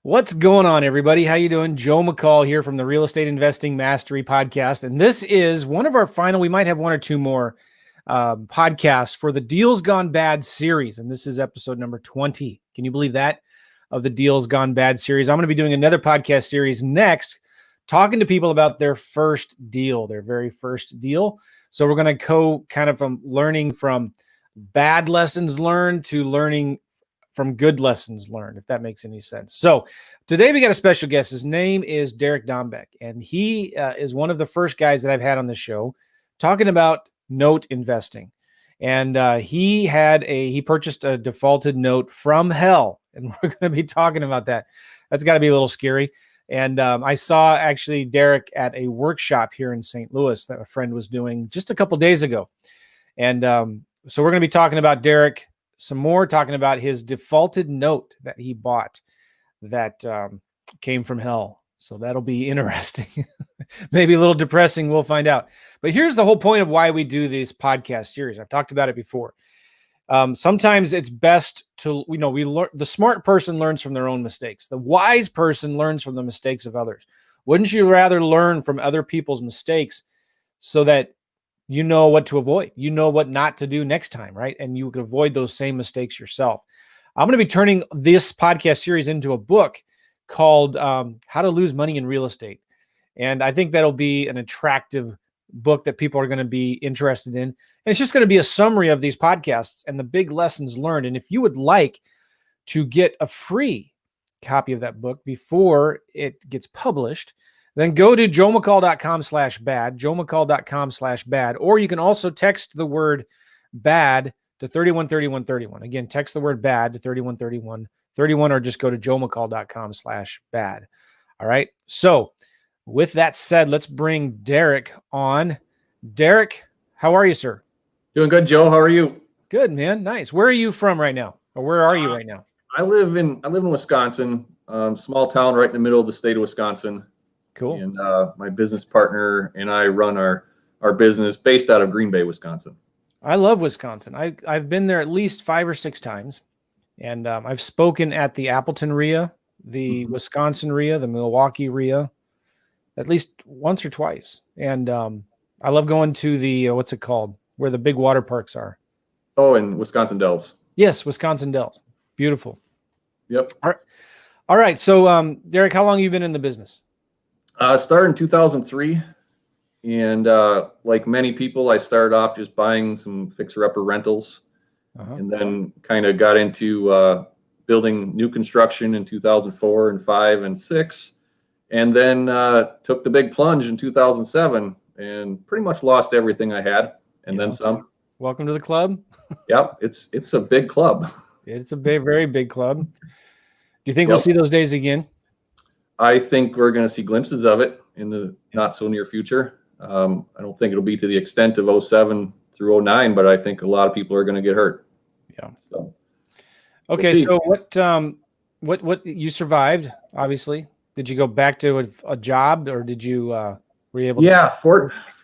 What's going on, everybody? How you doing? Joe McCall here from the Real Estate Investing Mastery Podcast. And this is one of our final, we might have one or two more podcasts for the Deals Gone Bad series. And this is episode number 20. Can you believe that? Of the Deals Gone Bad series. I'm going to be doing another podcast series next, talking to people about their first deal, their very first deal. So we're going to go kind of from learning from bad lessons learned to learning from good lessons learned, if that makes any sense. So today we got a special guest. His name is Derek Dombeck, and he is one of the first guys that I've had on the show talking about note investing. And he purchased a defaulted note from hell, and we're going to be talking about that. That's got to be a little scary. And I saw actually Derek at a workshop here in St. Louis that a friend was doing just a couple days ago. And so we're going to be talking about Derek some more, talking about his defaulted note that he bought that came from hell. So that'll be interesting. Maybe a little depressing. We'll find out. But here's the whole point of why we do this podcast series. I've talked about it before. Sometimes it's best to, we learn. The smart person learns from their own mistakes. The wise person learns from the mistakes of others. Wouldn't you rather learn from other people's mistakes so that you know what to avoid, you know what not to do next time, right? And you can avoid those same mistakes yourself. I'm going to be turning this podcast series into a book called How to Lose Money in Real Estate. And I think that'll be an attractive book that people are going to be interested in. And it's just going to be a summary of these podcasts and the big lessons learned. And if you would like to get a free copy of that book before it gets published, then go to joemccall.com/bad, joemccall.com/bad, or you can also text the word bad to 313131. Again, text the word bad to 313131, or just go to joemccall.com/bad. All right. So with that said, let's bring Derek on. Derek, how are you, sir? Doing good, Joe. How are you? Good, man. Nice. Where are you from right now? Or where are you right now? I live in Wisconsin, small town right in the middle of the state of Wisconsin. Cool. And my business partner and I run our business based out of Green Bay, Wisconsin. I love Wisconsin. I've been there at least 5 or 6 times, and I've spoken at the Appleton RIA, the Wisconsin RIA, the Milwaukee RIA, at least once or twice. And I love going to the what's it called, where the big water parks are. Oh, in Wisconsin Dells. Yes, Wisconsin Dells. Beautiful. Yep. All right. So, Derek, how long have you been in the business? Started in 2003, and like many people, I started off just buying some fixer-upper rentals, and then kind of got into building new construction in 2004 and 5 and 6, and then took the big plunge in 2007 and pretty much lost everything I had, and then some. Welcome to the club. Yep, it's a big club. It's a very big club. Do you think we'll see those days again? I think we're going to see glimpses of it in the not so near future. I don't think it'll be to the extent of 07 through 09, but I think a lot of people are going to get hurt. Yeah. So. Okay. So what you survived, obviously. Did you go back to a job, or did you, were you able to? Yeah.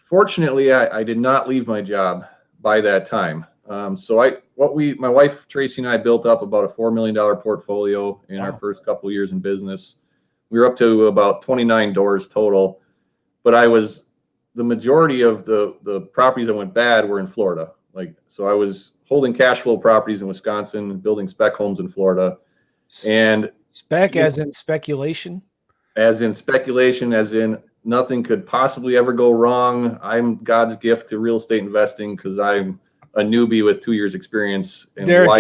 Fortunately, I did not leave my job by that time. So my wife, Tracy, and I built up about a $4 million portfolio in our first couple of years in business. We were up to about 29 doors total, but the majority of the properties that went bad were in Florida. So I was holding cash flow properties in Wisconsin and building spec homes in Florida. And spec as in speculation? As in speculation, as in nothing could possibly ever go wrong. I'm God's gift to real estate investing because I'm a newbie with 2 years experience. Derek,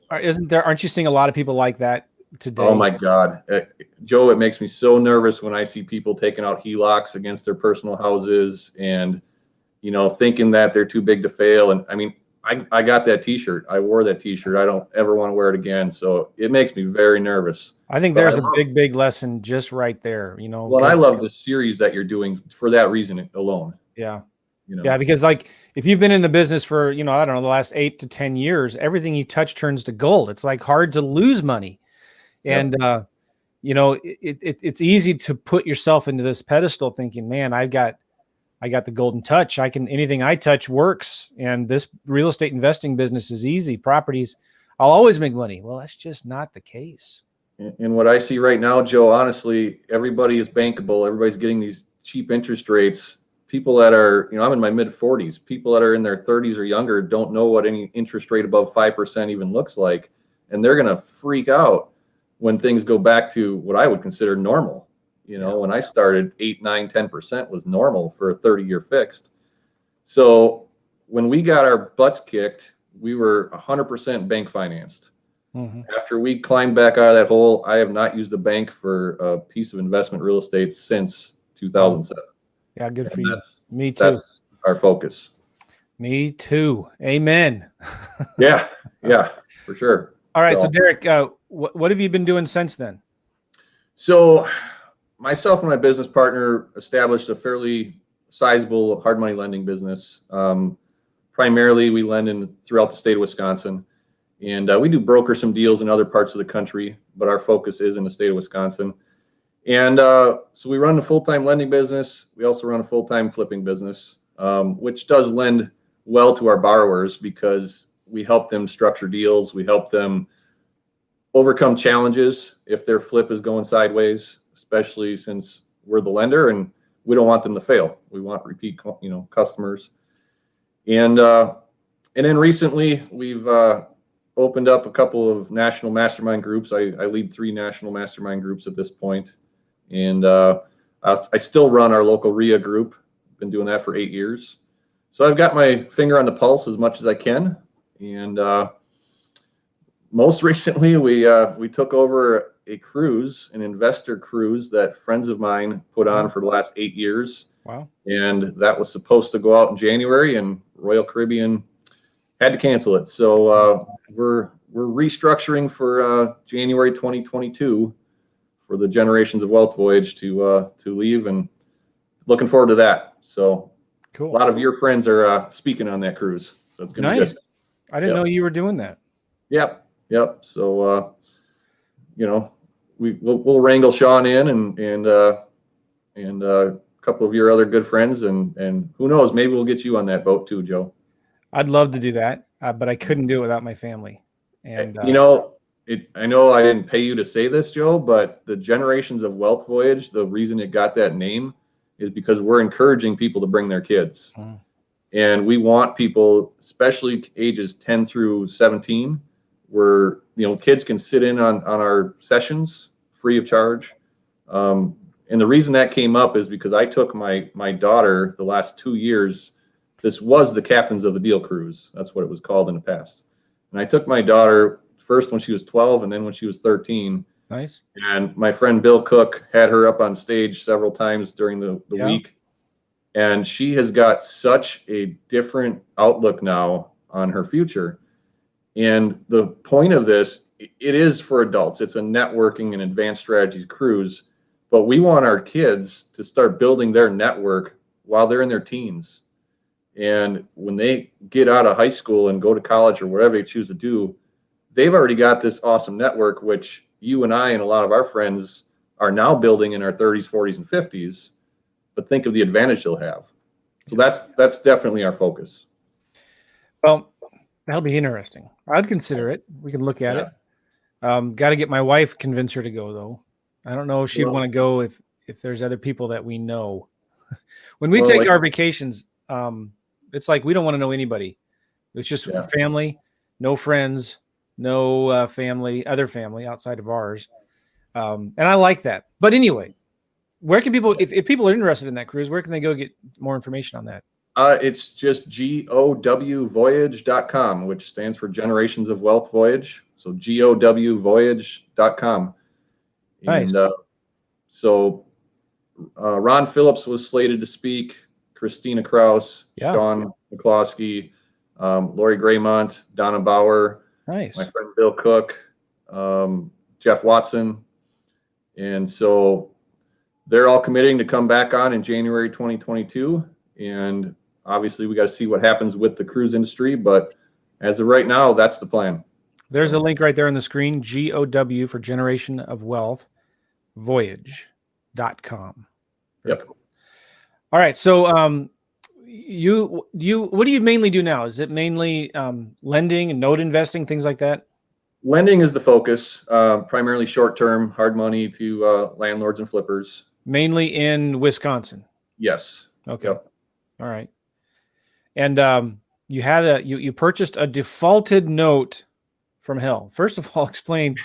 aren't you seeing a lot of people like that today? Oh my God, Joe, it makes me so nervous when I see people taking out HELOCs against their personal houses and, thinking that they're too big to fail. And I mean, I got that t-shirt. I wore that t-shirt. I don't ever want to wear it again. So it makes me very nervous. I think there's a big lesson just right there, Well, I love the series that you're doing for that reason alone. Yeah. Yeah, because if you've been in the business for, I don't know, the last 8 to 10 years, everything you touch turns to gold. It's hard to lose money. And, it's easy to put yourself into this pedestal thinking, man, I got the golden touch. Anything I touch works. And this real estate investing business is easy. Properties, I'll always make money. Well, that's just not the case. And what I see right now, Joe, honestly, everybody is bankable. Everybody's getting these cheap interest rates. People that are, I'm in my mid 40s. People that are in their 30s or younger don't know what any interest rate above 5% even looks like. And they're going to freak out when things go back to what I would consider normal. When I started, 8, 9, 10% was normal for a 30-year fixed. So when we got our butts kicked, we were 100% bank financed. Mm-hmm. After we climbed back out of that hole, I have not used a bank for a piece of investment real estate since 2007. Yeah, good for you. Me too. That's our focus. Me too. Amen. Yeah, for sure. All right, so Derek, what have you been doing since then? So myself and my business partner established a fairly sizable hard money lending business. Primarily, we lend throughout the state of Wisconsin. And we do broker some deals in other parts of the country, but our focus is in the state of Wisconsin. And so we run a full-time lending business. We also run a full-time flipping business, which does lend well to our borrowers because we help them structure deals. We help them overcome challenges if their flip is going sideways, especially since we're the lender and we don't want them to fail. We want repeat, customers. And then recently we've opened up a couple of national mastermind groups. I lead 3 national mastermind groups at this point. And I still run our local RIA group. Been doing that for 8 years. So I've got my finger on the pulse as much as I can. And most recently, we took over a cruise, an investor cruise that friends of mine put on for the last 8 years. Wow. And that was supposed to go out in January, and Royal Caribbean had to cancel it. So we're restructuring for January 2022 for the Generations of Wealth Voyage to leave, and looking forward to that. So cool. A lot of your friends are speaking on that cruise, so it's going to be good. I didn't know you were doing that. Yep. So we'll wrangle Sean in and a couple of your other good friends, and who knows, maybe we'll get you on that boat too, Joe. I'd love to do that, but I couldn't do it without my family. And I know I didn't pay you to say this, Joe, but the Generations of Wealth Voyage, the reason it got that name is because we're encouraging people to bring their kids. And we want people, especially ages 10 through 17, where kids can sit in on our sessions free of charge. And the reason that came up is because I took my daughter the last 2 years. This was the Captains of the Deal cruise. That's what it was called in the past. And I took my daughter first when she was 12 and then when she was 13. Nice. And my friend Bill Cook had her up on stage several times during the week. And she has got such a different outlook now on her future. And the point of this, it is for adults. It's a networking and advanced strategies cruise. But we want our kids to start building their network while they're in their teens. And when they get out of high school and go to college or whatever they choose to do, they've already got this awesome network, which you and I and a lot of our friends are now building in our 30s, 40s, and 50s. But think of the advantage they'll have. So that's definitely our focus. Well, that'll be interesting. I'd consider it. We can look at it. Got to get my wife, convince her to go, though. I don't know if she'd want to go if there's other people that we know. When we take our vacations, it's like we don't want to know anybody. It's just family, no friends, no other family outside of ours. And I like that. But anyway, where can people, if people are interested in that cruise, where can they go get more information on that? It's just GOWvoyage.com, which stands for Generations of Wealth Voyage. So GOWvoyage.com. Nice. And so Ron Phillips was slated to speak, Christina Kraus, Sean McCloskey, Lori Graymont, Donna Bauer, nice. My friend Bill Cook, Jeff Watson. And so they're all committing to come back on in January 2022. And obviously we got to see what happens with the cruise industry. But as of right now, that's the plan. There's a link right there on the screen, GOW for Generation of Wealth, Voyage.com. Yep. Cool. All right. So what do you mainly do now? Is it mainly lending and note investing, things like that? Lending is the focus, primarily short-term, hard money to landlords and flippers. Mainly in Wisconsin. Yes. Okay. Yep. All right. And you purchased a defaulted note from hell. First of all, explain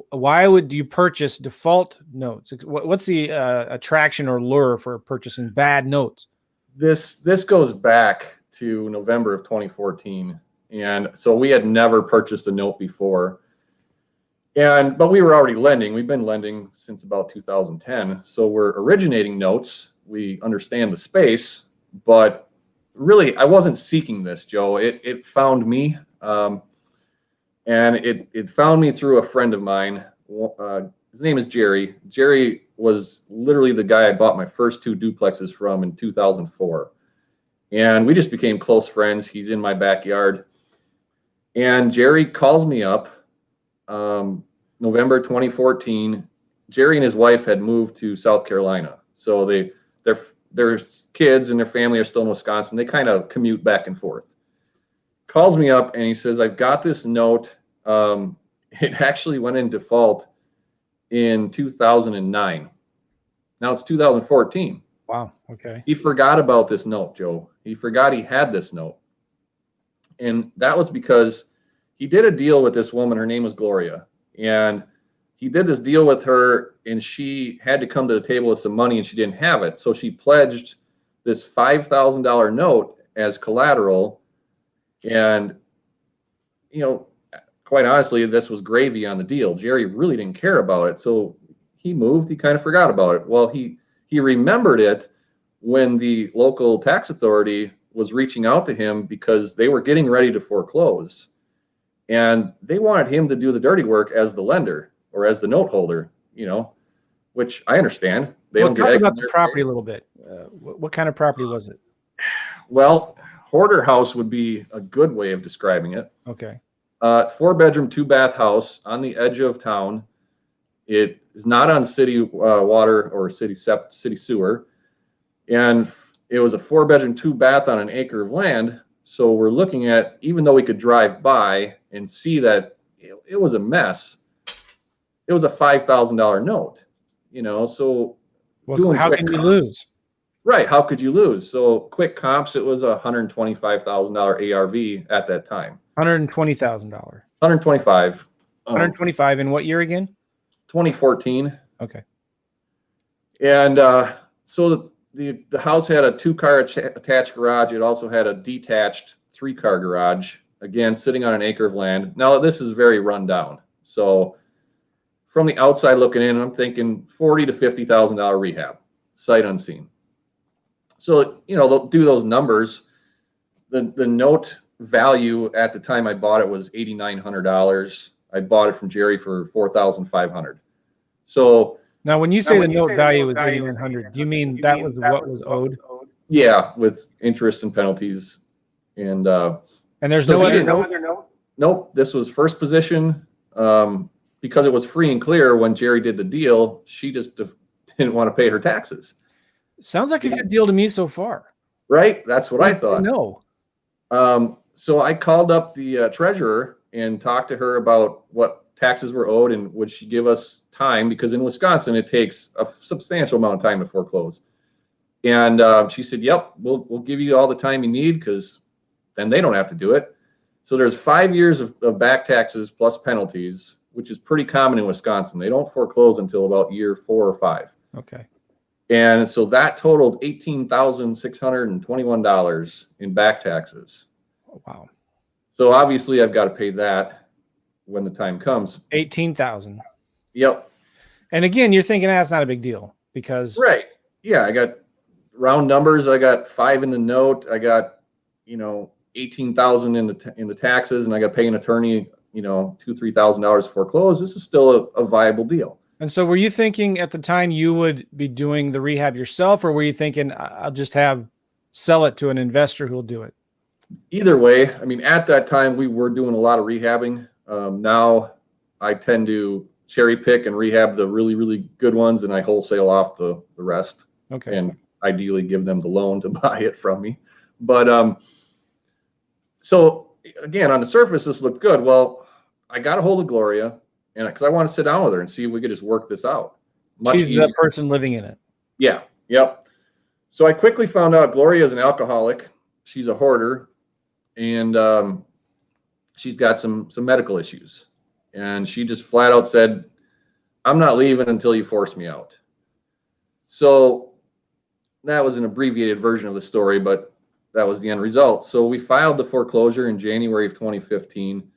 why would you purchase default notes? What's the attraction or lure for purchasing bad notes? This goes back to November of 2014. And so we had never purchased a note before. But we were already lending. We've been lending since about 2010. So we're originating notes. We understand the space, but really I wasn't seeking this, Joe. It found me. And it found me through a friend of mine. His name is Jerry. Jerry was literally the guy I bought my first 2 duplexes from in 2004. And we just became close friends. He's in my backyard. And Jerry calls me up, November 2014. Jerry and his wife had moved to South Carolina. So their kids and their family are still in Wisconsin. They kind of commute back and forth. Calls me up and he says, I've got this note. It actually went in default in 2009. Now it's 2014. Wow. Okay. He forgot about this note, Joe. He forgot he had this note. And that was because he did a deal with this woman. Her name was Gloria. And he did this deal with her, and she had to come to the table with some money, and she didn't have it. So she pledged this $5,000 note as collateral. And, quite honestly, this was gravy on the deal. Jerry really didn't care about it. So he moved. He kind of forgot about it. Well, he remembered it when the local tax authority was reaching out to him because they were getting ready to foreclose. And they wanted him to do the dirty work as the lender or as the note holder, which I understand. Talk about the property a little bit. What kind of property was it? Well, hoarder house would be a good way of describing it. Okay. 4-bedroom, 2-bath house on the edge of town. It is not on city water or city sewer. And it was a 4-bedroom, 2-bath on an acre of land. So we're looking at, even though we could drive by and see that it was a mess, it was a $5,000 note, so. Well, how can you lose? Right. How could you lose? So quick comps, it was a $125,000 ARV at that time. $120,000. 125. 125 in what year again? 2014. Okay. And so the house had a 2-car attached garage. It also had a detached 3-car garage, again, sitting on an acre of land. Now, this is very run down. So from the outside looking in, I'm thinking $40,000 to $50,000 rehab, sight unseen. So, they'll do those numbers. The note value at the time I bought it was $8,900. I bought it from Jerry for $4,500. So now, when you say the note value was $8,900, do you mean that was what was owed? Yeah, with interest and penalties, and there's no other note. Nope, this was first position. Because it was free and clear when Jerry did the deal, she just didn't want to pay her taxes. Sounds like a good deal to me so far. Right? That's what I thought. No. So I called up the treasurer and talked to her about what taxes were owed and would she give us time, because in Wisconsin it takes a substantial amount of time to foreclose. And she said, "Yep, we'll give you all the time you need, because then they don't have to do it." So there's 5 years of back taxes plus penalties, which is pretty common in Wisconsin. They don't foreclose until about year 4 or 5. Okay. And so that totaled $18,621 in back taxes. Oh, wow. So obviously I've got to pay that when the time comes. $18,000. Yep. And again, you're thinking that's not a big deal because. Right. Yeah. I got round numbers. I got 5 in the note. I got, $18,000 in the taxes, and I got to pay an attorney, $2,000-$3,000 to foreclose. This is still a viable deal. And so were you thinking at the time you would be doing the rehab yourself, or were you thinking I'll just sell it to an investor who'll do it? Either way, at that time we were doing a lot of rehabbing. Now I tend to cherry pick and rehab the really, really good ones, and I wholesale off the rest. Okay. And ideally give them the loan to buy it from me. But so again, on the surface, this looked good. Well, I got a hold of Gloria, and because I want to sit down with her and see if we could just work this out. Much She's easier. the person living in it. Yeah. Yep. So I quickly found out Gloria is an alcoholic. She's a hoarder, and she's got some medical issues. And she just flat out said, "I'm not leaving until you force me out." So that was an abbreviated version of the story, but that was the end result. So we filed the foreclosure in January of 2015.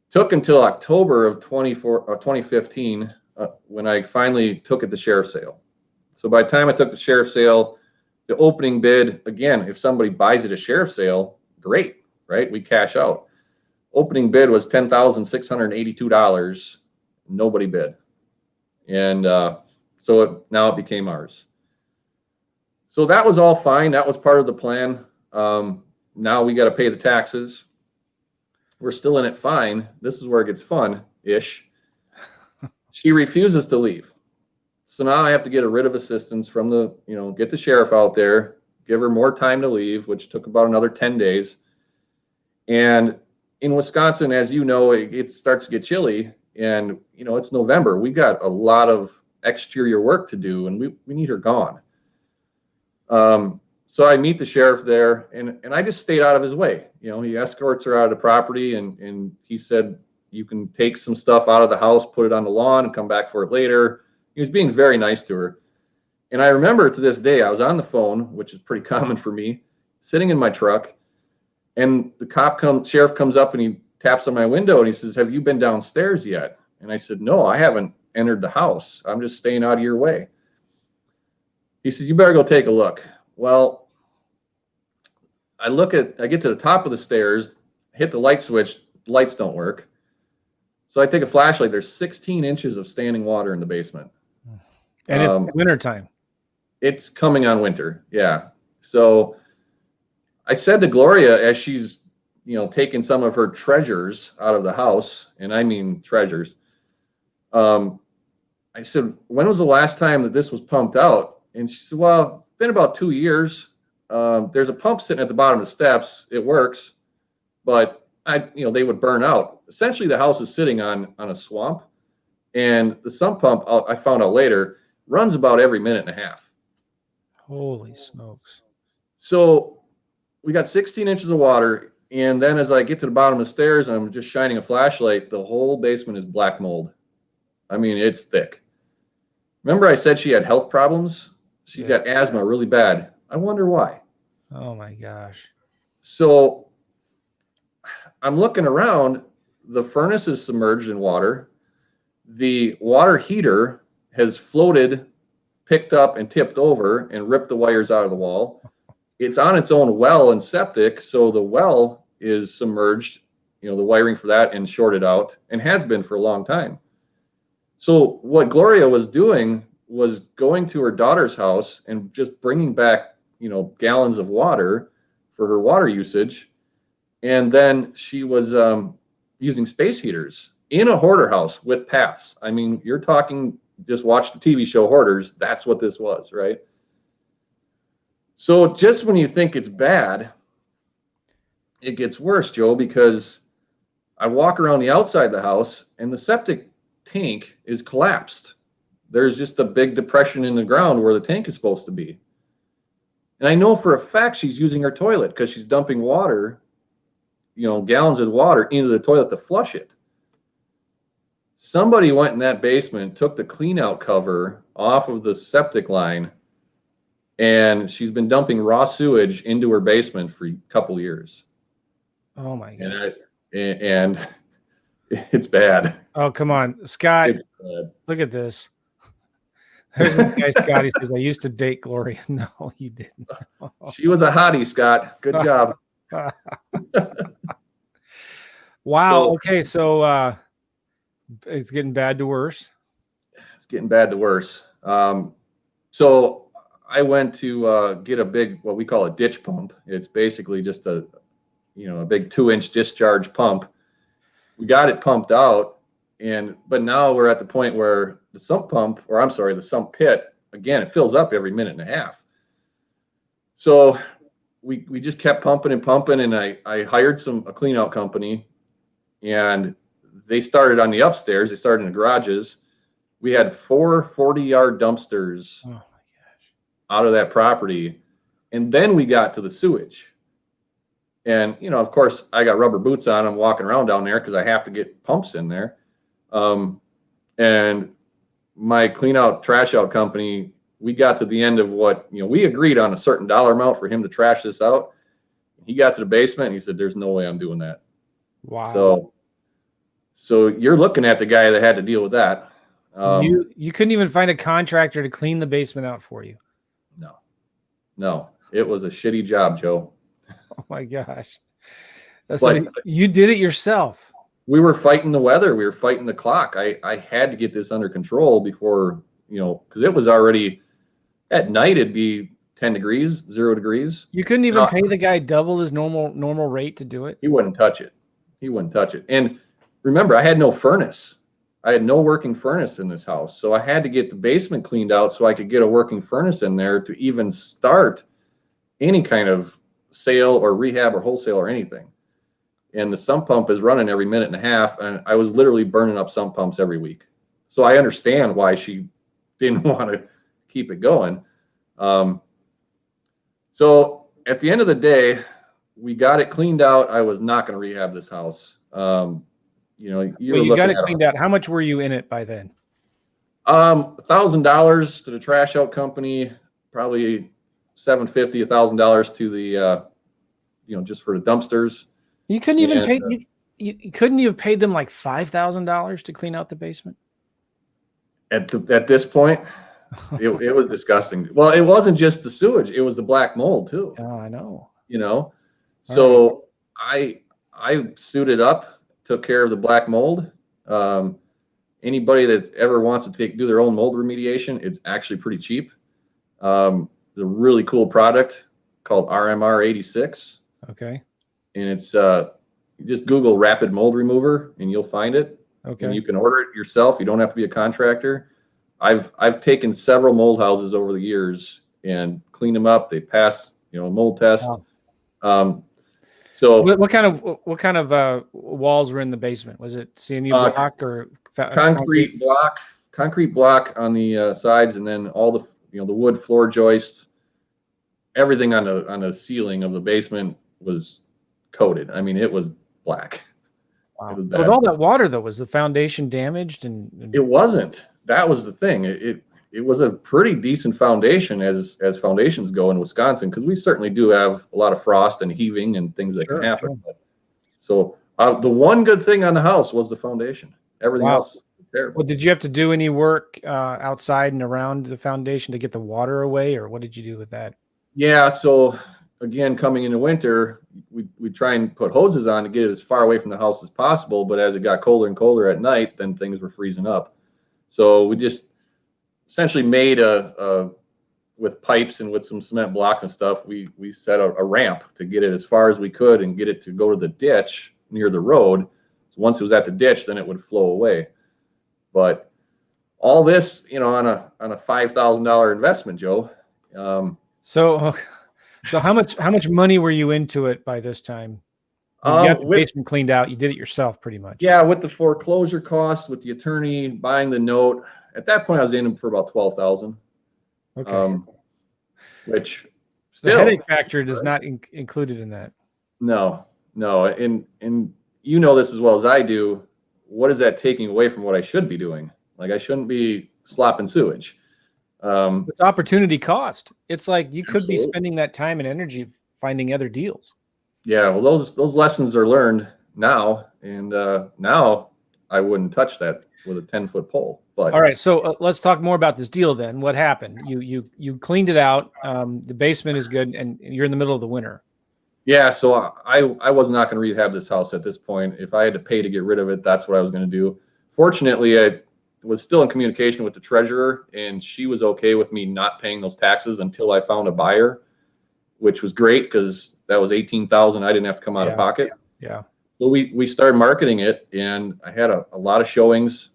Took until October of 2015 when I finally took it to sheriff's sale. So by the time I took the sheriff's sale, the opening bid, again, if somebody buys it at sheriff's sale, great, right? We cash out. Opening bid was $10,682. Nobody bid. And now it became ours. So that was all fine. That was part of the plan. Now we got to pay the taxes. We're still in it fine. This is where it gets fun-ish. She refuses to leave. So now I have to get a writ of assistance from get the sheriff out there, give her more time to leave, which took about another 10 days. And in Wisconsin, as you know, it starts to get chilly, and it's November. We got a lot of exterior work to do, and we need her gone. So I meet the sheriff there, and I just stayed out of his way. He escorts her out of the property, and he said, "You can take some stuff out of the house, put it on the lawn, and come back for it later." He was being very nice to her. And I remember to this day, I was on the phone, which is pretty common for me, sitting in my truck, and the sheriff comes up and he taps on my window and he says, "Have you been downstairs yet?" And I said, "No, I haven't entered the house. I'm just staying out of your way." He says, "You better go take a look." Well, I get to the top of the stairs, hit the light switch, lights don't work. So I take a flashlight. There's 16 inches of standing water in the basement. And it's wintertime. It's coming on winter. Yeah. So I said to Gloria, as she's, taking some of her treasures out of the house, and I mean treasures, I said, "When was the last time that this was pumped out?" And she said, "Well, it's been about 2 years. There's a pump sitting at the bottom of the steps. It works, but they would burn out." Essentially, the house is sitting on a swamp, and the sump pump, I found out later, runs about every minute and a half. Holy smokes. So we got 16 inches of water, and then as I get to the bottom of the stairs, I'm just shining a flashlight. The whole basement is black mold. I mean, it's thick. Remember I said she had health problems? She's got asthma really bad. I wonder why. Oh my gosh. So I'm looking around. The furnace is submerged in water. The water heater has floated, picked up, and tipped over and ripped the wires out of the wall. It's on its own well and septic, so the well is submerged, the wiring for that, and shorted out, and has been for a long time. So what Gloria was doing was going to her daughter's house and just bringing back, gallons of water for her water usage. And then she was using space heaters in a hoarder house with paths. I mean, you're talking, just watch the TV show Hoarders. That's what this was, right? So just when you think it's bad, it gets worse, Joe, because I walk around the outside of the house and the septic tank is collapsed. There's just a big depression in the ground where the tank is supposed to be. And I know for a fact she's using her toilet because she's dumping water, gallons of water into the toilet to flush it. Somebody went in that basement, took the clean out cover off of the septic line, and she's been dumping raw sewage into her basement for a couple years. Oh my God. And it's bad. Oh, come on, Scott. Look at this. There's this guy, Scott. He says, "I used to date Gloria." No, you didn't. She was a hottie, Scott. Good job. Wow. Okay. So it's getting bad to worse. It's getting bad to worse. So I went to get a big, what we call a ditch pump. It's basically just a big 2-inch discharge pump. We got it pumped out, but now we're at the point where the sump pit, again, it fills up every minute and a half. So we just kept pumping and pumping, and I hired a clean out company, and they started on the upstairs. They started in the garages. We had 4 40-yard dumpsters out of that property. And then we got to the sewage. And, of course, I got rubber boots on. I'm walking around down there because I have to get pumps in there. And my clean out, trash out company, we got to the end of what, we agreed on a certain dollar amount for him to trash this out. He got to the basement and he said, there's no way I'm doing that. Wow. So you're looking at the guy that had to deal with that. So you couldn't even find a contractor to clean the basement out for you. No, it was a shitty job, Joe. Oh my gosh. So you did it yourself. We were fighting the weather. We were fighting the clock. I had to get this under control before, because it was already at night. It'd be 10 degrees, 0 degrees. You couldn't even pay the guy double his normal rate to do it. He wouldn't touch it. And remember, I had no furnace. I had no working furnace in this house. So I had to get the basement cleaned out so I could get a working furnace in there to even start any kind of sale or rehab or wholesale or anything. And the sump pump is running every minute and a half. And I was literally burning up sump pumps every week. So I understand why she didn't want to keep it going. So at the end of the day, we got it cleaned out. I was not going to rehab this house. You got it cleaned out. How much were you in it by then? $1,000 to the trash out company, probably $750, $1,000 to the, just for the dumpsters. You couldn't even pay. You couldn't you have paid them like $5,000 to clean out the basement? At this point, it was disgusting. Well, it wasn't just the sewage; it was the black mold too. Oh, I know. So right. I suited up. Took care of the black mold. Anybody that ever wants to do their own mold remediation, it's actually pretty cheap. The really cool product called RMR 86. Okay. And it's you just Google rapid mold remover and you'll find it. Okay. And you can order it yourself. You don't have to be a contractor. I've taken several mold houses over the years and cleaned them up. They pass a mold test. Wow. So what kind of walls were in the basement? Was it CMU block or concrete block? Concrete block on the sides, and then all the the wood floor joists. Everything on the ceiling of the basement was coated. I mean, it was black. Wow. With all that water, though, was the foundation damaged? And it wasn't. That was the thing. It was a pretty decent foundation as foundations go in Wisconsin, because we certainly do have a lot of frost and heaving and things that can happen. Sure. So the one good thing on the house was the foundation. Everything else was terrible. Well, did you have to do any work outside and around the foundation to get the water away, or what did you do with that? Yeah. So again, coming into winter, we try and put hoses on to get it as far away from the house as possible. But as it got colder and colder at night, then things were freezing up. So we just essentially made with pipes and with some cement blocks and stuff, we set a ramp to get it as far as we could and get it to go to the ditch near the road. So once it was at the ditch, then it would flow away. But all this, on a $5,000 investment, Joe. So how much money were you into it by this time? You got the basement cleaned out. You did it yourself, pretty much. Yeah, with the foreclosure costs, with the attorney buying the note. At that point, I was in them for about $12,000. Okay. Which still, the headache factor is not included in that. No, and this as well as I do. What is that taking away from what I should be doing? Like, I shouldn't be slopping sewage. It's opportunity cost. It's like you could be spending that time and energy finding other deals. Yeah, well, those lessons are learned now, and now I wouldn't touch that with a 10-foot pole. But all right, so let's talk more about this deal then. What happened? You cleaned it out. The basement is good, and you're in the middle of the winter. Yeah, so I was not going to rehab this house at this point. If I had to pay to get rid of it, that's what I was going to do. Fortunately, I was still in communication with the treasurer, and she was okay with me not paying those taxes until I found a buyer, which was great because that was $18,000. I didn't have to come out of pocket. Yeah. So we started marketing it, and I had a lot of showings.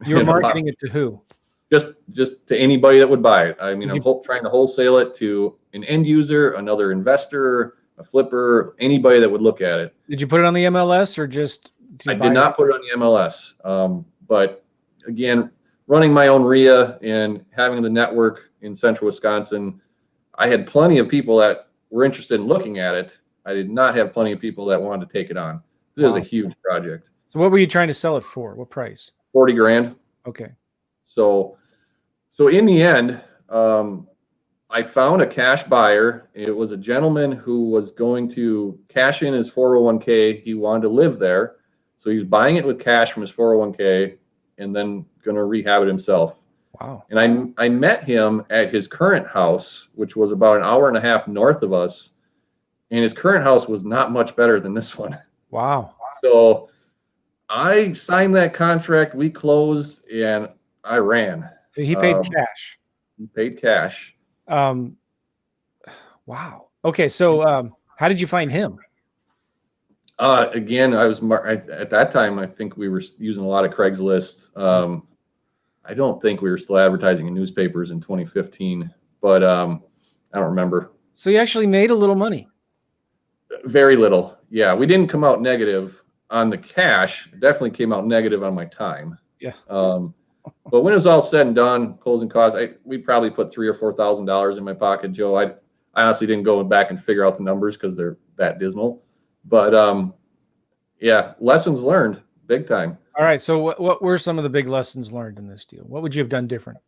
You were marketing it to who? Just to anybody that would buy it. I mean, I'm trying to wholesale it to an end user, another investor, a flipper, anybody that would look at it. Did you put it on the MLS or just I did not put it on the MLS. But again, running my own RIA and having the network in central Wisconsin, I had plenty of people that were interested in looking at it. I did not have plenty of people that wanted to take it on. This is a huge project. So what were you trying to sell it for? What price? 40 grand. Okay. So in the end, I found a cash buyer. It was a gentleman who was going to cash in his 401k. He wanted to live there. So he was buying it with cash from his 401k and then going to rehab it himself. Wow. And I met him at his current house, which was about an hour and a half north of us. And his current house was not much better than this one. Wow. So I signed that contract. We closed and I ran. He paid cash. He paid cash. Wow. Okay. So how did you find him? Again, at that time, I think we were using a lot of Craigslist. I don't think we were still advertising in newspapers in 2015, but I don't remember. So you actually made a little money. Very little. Yeah, we didn't come out negative on the cash. Definitely came out negative on my time. Yeah. But when it was all said and done, closing costs, we probably put $3,000 or $4,000 in my pocket, Joe. I honestly didn't go back and figure out the numbers because they're that dismal. But yeah, lessons learned, big time. All right. So what were some of the big lessons learned in this deal? What would you have done different?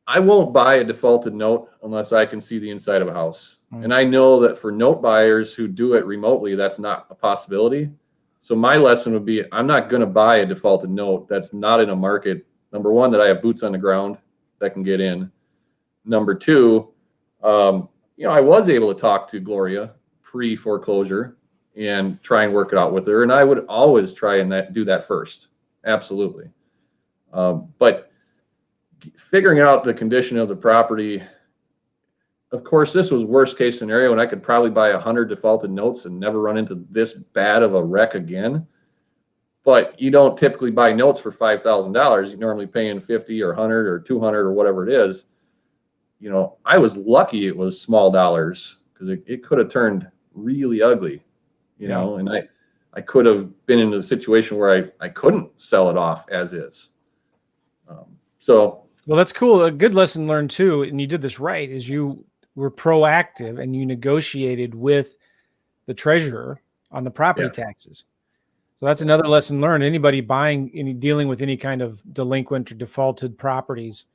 I won't buy a defaulted note unless I can see the inside of a house. And I know that for note buyers who do it remotely, that's not a possibility. So my lesson would be, I'm not going to buy a defaulted note that's not in a market, number one, that I have boots on the ground that can get in. Number two, I was able to talk to Gloria pre-foreclosure and try and work it out with her. And I would always try and do that first. Absolutely. But figuring out the condition of the property, of course, this was worst case scenario, and I could probably buy 100 defaulted notes and never run into this bad of a wreck again. But you don't typically buy notes for $5,000. You're normally paying 50 or 100 or 200 or whatever it is. I was lucky it was small dollars because it could have turned really ugly, and I could have been in a situation where I couldn't sell it off as is. Well, that's cool. A good lesson learned too, and you did this right, is you were proactive and you negotiated with the treasurer on the property taxes. So that's another lesson learned. Anybody dealing with any kind of delinquent or defaulted properties,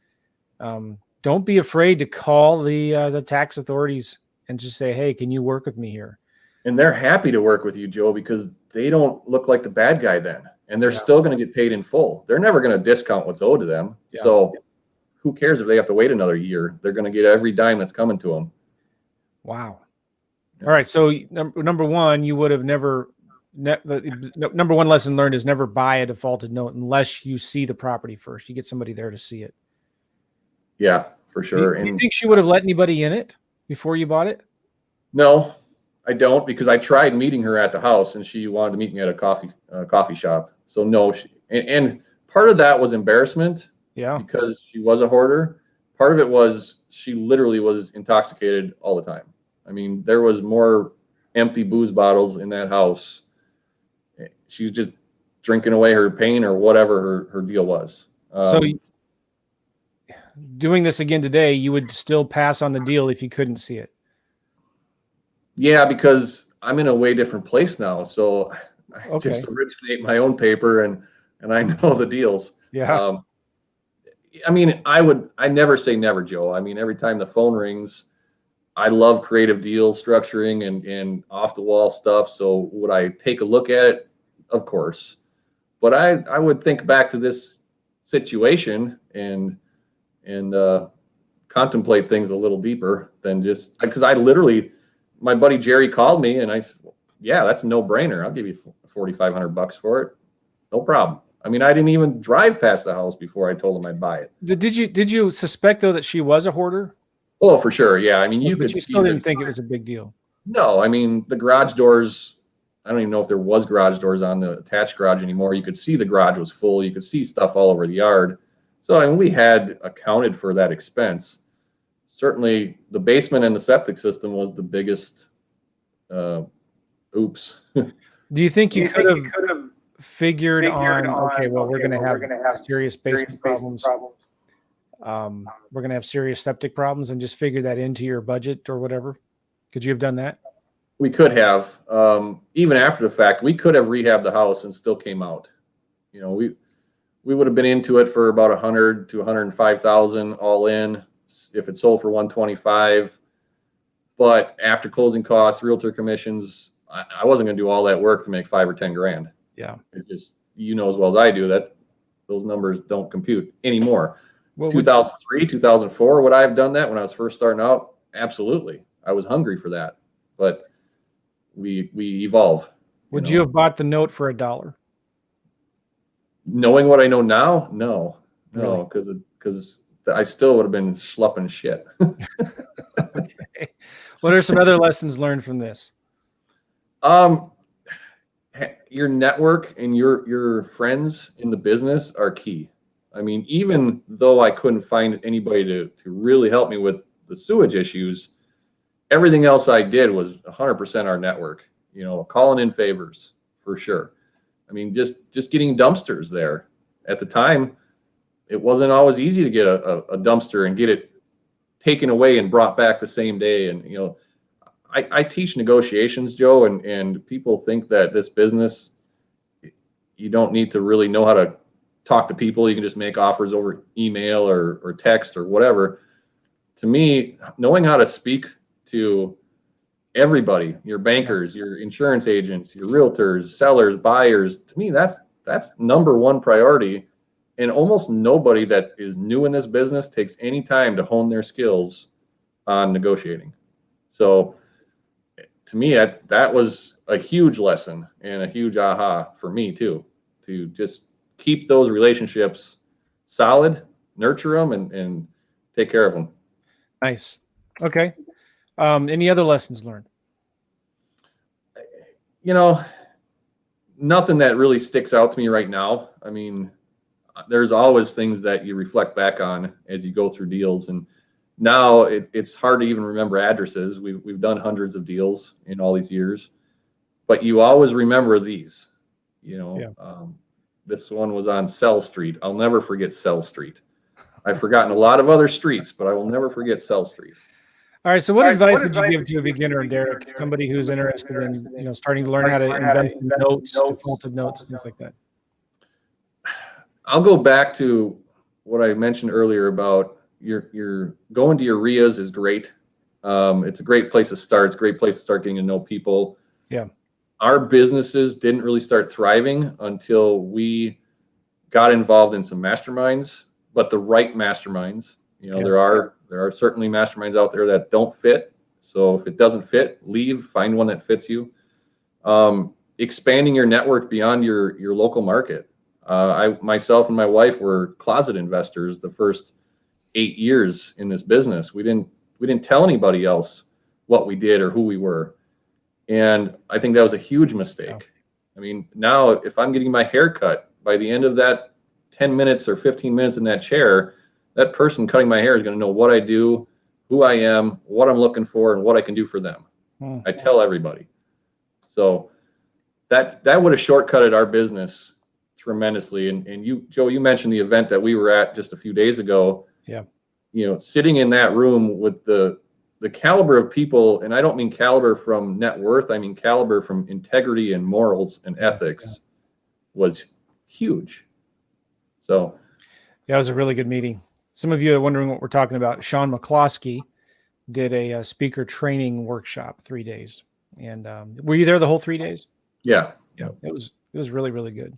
don't be afraid to call the tax authorities and just say, hey, can you work with me here? And they're happy to work with you, Joe, because they don't look like the bad guy then. And they're still going to get paid in full. They're never going to discount what's owed to them. Yeah. So who cares if they have to wait another year? They're going to get every dime that's coming to them. Wow. All right. So number one, you would have never number one lesson learned is never buy a defaulted note unless you see the property first. You get somebody there to see it. Yeah, for sure. Do you think she would have let anybody in it before you bought it? No, I don't, because I tried meeting her at the house and she wanted to meet me at a coffee shop. So no, and part of that was embarrassment. Yeah. Because she was a hoarder. Part of it was she literally was intoxicated all the time. I mean, there was more empty booze bottles in that house. She was just drinking away her pain or whatever her deal was. So doing this again today, you would still pass on the deal if you couldn't see it? Yeah, because I'm in a way different place now. So I just originate my own paper and I know the deals. Yeah. I mean, I never say never, Joe. I mean, every time the phone rings, I love creative deal structuring and off the wall stuff. So would I take a look at it? Of course. But I would think back to this situation and contemplate things a little deeper than just, because my buddy Jerry called me and I said, yeah, that's a no brainer. I'll give you $4,500 for it. No problem. I mean, I didn't even drive past the house before I told him I'd buy it. Did you suspect though that she was a hoarder? Oh, for sure. Yeah. I mean, but you still didn't think it was a big deal. No, I mean, the garage doors, I don't even know if there was garage doors on the attached garage anymore. You could see the garage was full. You could see stuff all over the yard. So I mean, we had accounted for that expense. Certainly the basement and the septic system was the biggest oops. Do you think you could have figured on, okay, well, we're going to have serious basement problems. We're going to have serious septic problems, and just figure that into your budget or whatever? Could you have done that? We could have, even after the fact, we could have rehabbed the house and still came out. You know, we would have been into it for about 100 to 105,000 all in if it sold for 125. But after closing costs, realtor commissions, I wasn't going to do all that work to make 5 or 10 grand. Yeah. It just, you know as well as I do, that those numbers don't compute anymore. Well, 2003, 2004, would I have done that when I was first starting out? Absolutely. I was hungry for that, but we evolve. Would you have bought the note for $1? Knowing what I know now, no, because I still would have been schlepping shit. Okay. What are some other lessons learned from this? Your network and your friends in the business are key. I mean, even though I couldn't find anybody to really help me with the sewage issues, everything else I did was 100% our network, you know, calling in favors for sure. I mean, just getting dumpsters there. At the time, it wasn't always easy to get a dumpster and get it taken away and brought back the same day. And, you know, I teach negotiations, Joe, and people think that this business, you don't need to really know how to talk to people. You can just make offers over email or text or whatever. To me, knowing how to speak to everybody, your bankers, your insurance agents, your realtors, sellers, buyers, to me, that's number one priority. And almost nobody that is new in this business takes any time to hone their skills on negotiating. So to me, that was a huge lesson and a huge aha for me too, to just keep those relationships solid, nurture them, and take care of them. Nice. Okay. Any other lessons learned? You know, nothing that really sticks out to me right now. I mean, there's always things that you reflect back on as you go through deals, and now it's hard to even remember addresses. We've done hundreds of deals in all these years, but you always remember these. You know, yeah. This one was on Sell Street. I'll never forget Sell Street. I've forgotten a lot of other streets, but I will never forget Sell Street. All right. So what advice would you give to a beginner, Derek, somebody who's interested in, you know, starting to learn how to invest in notes, defaulted notes, things like that? I'll go back to what I mentioned earlier about your going to your RIAs is great. It's a great place to start. It's a great place to start getting to know people. Yeah. Our businesses didn't really start thriving until we got involved in some masterminds, but the right masterminds. You know, yeah. There are certainly masterminds out there that don't fit. So if it doesn't fit, leave, find one that fits you. Expanding your network beyond your local market. Myself and my wife were closet investors the first 8 years in this business. We didn't tell anybody else what we did or who we were. And I think that was a huge mistake. Yeah. I mean, now if I'm getting my hair cut, by the end of that 10 minutes or 15 minutes in that chair, that person cutting my hair is going to know what I do, who I am, what I'm looking for, and what I can do for them. I tell everybody. So that would have shortcutted our business tremendously. And you, Joe, you mentioned the event that we were at just a few days ago. Yeah. You know, sitting in that room with the caliber of people, and I don't mean caliber from net worth, I mean caliber from integrity and morals and ethics, was huge. So yeah, it was a really good meeting. Some of you are wondering what we're talking about. Sean McCloskey did a speaker training workshop, 3 days. And were you there the whole 3 days? Yeah. Yeah. It was really, really good.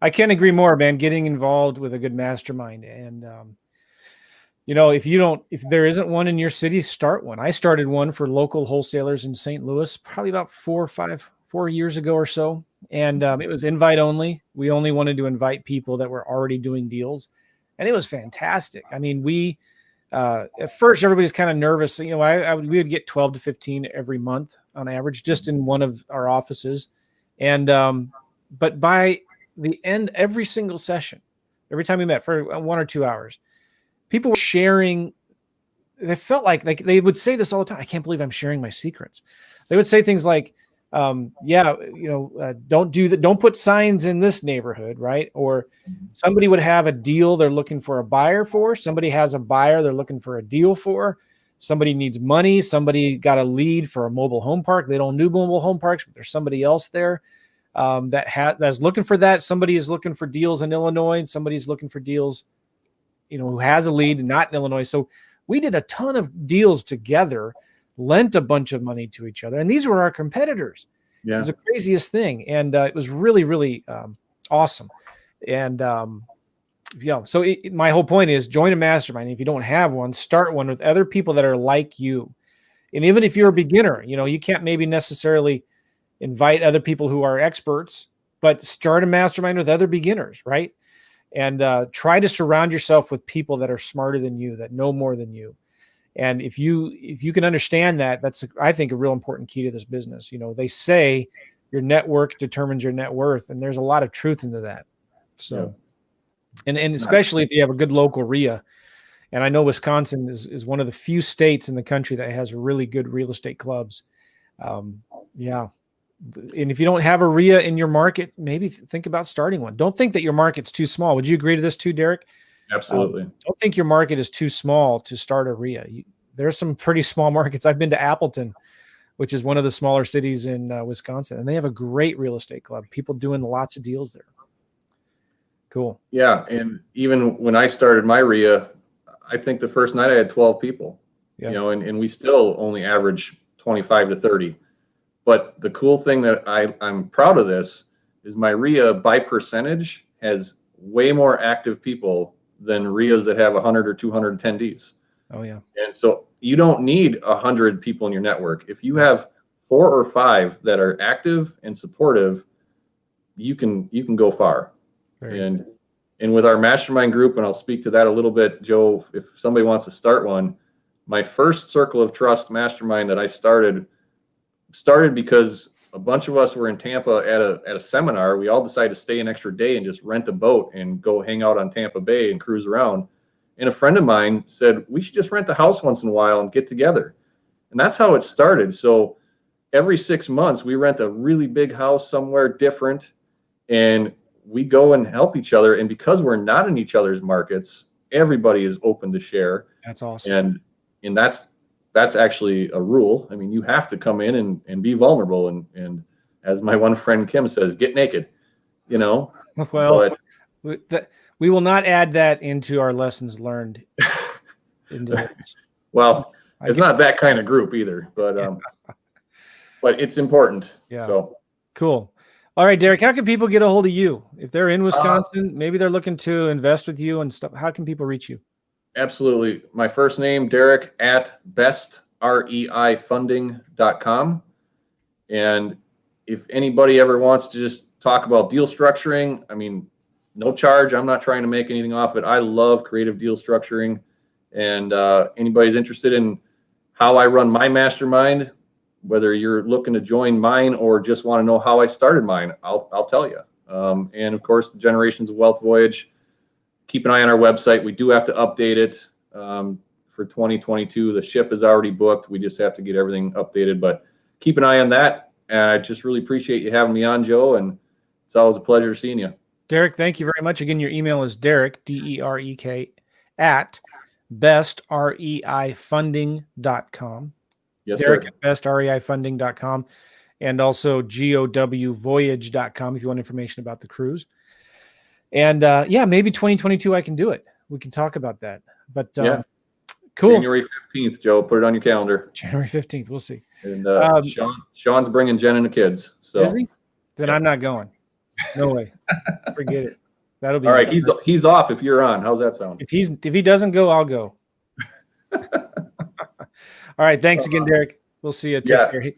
I can't agree more, man. Getting involved with a good mastermind. And you know, if there isn't one in your city, start one. I started one for local wholesalers in St. Louis probably about 4 years ago or so. And it was invite only. We only wanted to invite people that were already doing deals. And it was fantastic. I mean, we, at first everybody's kind of nervous. You know, we would get 12 to 15 every month on average, just in one of our offices. And, but by the end, every single session, every time we met for 1 or 2 hours, people were sharing. They felt like they would say this all the time. I can't believe I'm sharing my secrets. They would say things like, don't do that. Don't put signs in this neighborhood, right? Or somebody would have a deal they're looking for a buyer for. Somebody has a buyer they're looking for a deal for. Somebody needs money. Somebody got a lead for a mobile home park. They don't do mobile home parks, but there's somebody else there that's looking for that. Somebody is looking for deals in Illinois, and somebody's looking for deals, who has a lead not in Illinois. So we did a ton of deals together, lent a bunch of money to each other, and these were our competitors. Yeah. It was the craziest thing, and it was really, really awesome. And so my whole point is join a mastermind. If you don't have one, start one with other people that are like you. And even if you're a beginner, you can't maybe necessarily invite other people who are experts, but start a mastermind with other beginners, right? And try to surround yourself with people that are smarter than you, that know more than you. And if you can understand that, that's, I think, a real important key to this business. They say your network determines your net worth, and there's a lot of truth into that. So, and especially if you have a good local RIA. And I know Wisconsin is one of the few states in the country that has really good real estate clubs. And if you don't have a RIA in your market, maybe think about starting one. Don't think that your market's too small. Would you agree to this too, Derek? Absolutely. Don't think your market is too small to start a RIA. There's some pretty small markets. I've been to Appleton, which is one of the smaller cities in Wisconsin, and they have a great real estate club. People doing lots of deals there. Cool. Yeah, and even when I started my RIA, I think the first night I had 12 people. And we still only average 25 to 30. But the cool thing that I'm proud of this is my RIA by percentage has way more active people than RIAs that have 100 or 200 attendees. Oh yeah. And so you don't need 100 people in your network. If you have 4 or 5 that are active and supportive, you can go far. And with our mastermind group, and I'll speak to that a little bit, Joe, if somebody wants to start one, my first Circle of Trust mastermind that I started because a bunch of us were in Tampa at a seminar. We all decided to stay an extra day and just rent a boat and go hang out on Tampa Bay and cruise around. And a friend of mine said, we should just rent a house once in a while and get together. And that's how it started. So every 6 months, we rent a really big house somewhere different, and we go and help each other. And because we're not in each other's markets, everybody is open to share. That's awesome. And that's actually a rule. I mean, you have to come in and be vulnerable. And as my one friend Kim says, get naked, Well, we will not add that into our lessons learned. Well, it's not that kind of group either, but it's important. Yeah. So cool. All right, Derek, how can people get a hold of you? If they're in Wisconsin, maybe they're looking to invest with you and stuff. How can people reach you? Absolutely. My first name, Derek, at bestreifunding.com. And if anybody ever wants to just talk about deal structuring, I mean, no charge. I'm not trying to make anything off it. I love creative deal structuring. And anybody's interested in how I run my mastermind, whether you're looking to join mine or just want to know how I started mine, I'll tell you. And of course, the Generations of Wealth Voyage. Keep an eye on our website. We do have to update it for 2022. The ship is already booked. We just have to get everything updated, but keep an eye on that. And I just really appreciate you having me on, Joe. And it's always a pleasure seeing you. Derek, thank you very much. Again, your email is Derek, DEREK, at bestreifunding.com. Yes, Derek sir. at bestreifunding.com, and also gowvoyage.com if you want information about the cruise. And maybe 2022 I can do it. We can talk about that. But cool. January 15th, Joe. Put it on your calendar. January 15th. We'll see. And Sean's bringing Jen and the kids. So is he? Then I'm not going. No way. Forget it. That'll be all right. He's off if you're on. How's that sound? If he doesn't go, I'll go. All right. Thanks again, Derek. We'll see you. Take care.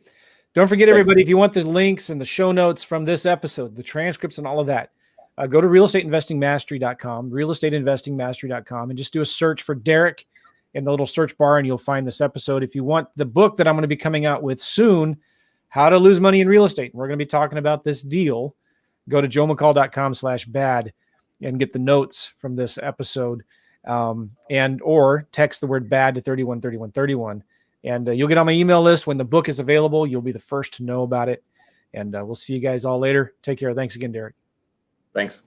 Don't forget, everybody, if you want the links and the show notes from this episode, the transcripts and all of that, go to realestateinvestingmastery.com, realestateinvestingmastery.com, and just do a search for Derek in the little search bar, and you'll find this episode. If you want the book that I'm going to be coming out with soon, How to Lose Money in Real Estate, we're going to be talking about this deal, go to joemccall.com/bad and get the notes from this episode, or text the word BAD to 313131. And you'll get on my email list when the book is available. You'll be the first to know about it. And we'll see you guys all later. Take care. Thanks again, Derek. Thanks.